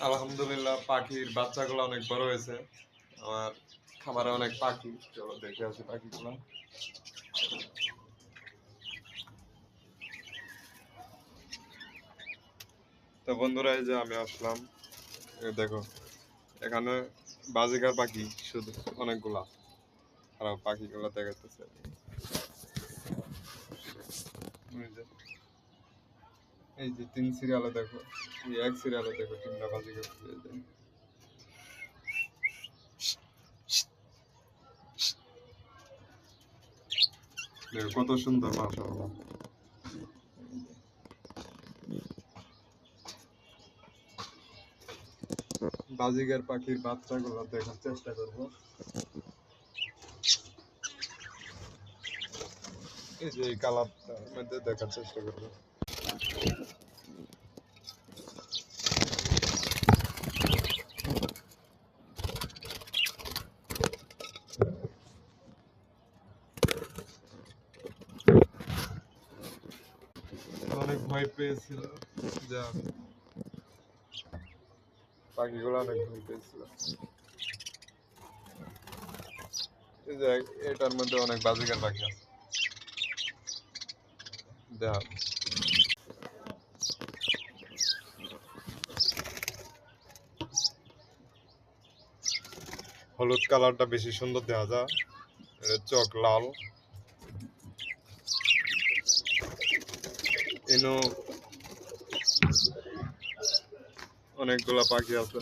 আলহামদুলিল্লাহ পাখির বাচ্চাগুলো অনেক বড় হয়েছে। আমার খামারে অনেক পাখি, চলো দেখে আসি পাখিগুলো। তো বন্ধুরা, এই যে আমি আসলাম, দেখো এখানে বাজিকার পাখি শুধু অনেকগুলা, আর পাখিগুলো দেখাতেছে। এই যে 3 সিরিয়ালে দেখো, এই এক সিরিয়ালে দেখো 3টা বাজিকার পেয়ে যায়। দেখো কত সুন্দর, মাশাআল্লাহ। বাজিগার পাখির বাচ্চাগুলো দেখার চেষ্টা করব। এই যে এই কালারটার মধ্যে দেখার চেষ্টা করব। অনেক ভয় পেয়েছিল, যা পাখিগুলো অনেক ভয় পেয়েছিল। এই যে এটার মধ্যে অনেক বাজিগার পাখি আছে, যা হলুদ কালারটা বেশি সুন্দর দেখা যায়, এটা চোখ লাল। এনো অনেকগুলা পাখি আছে।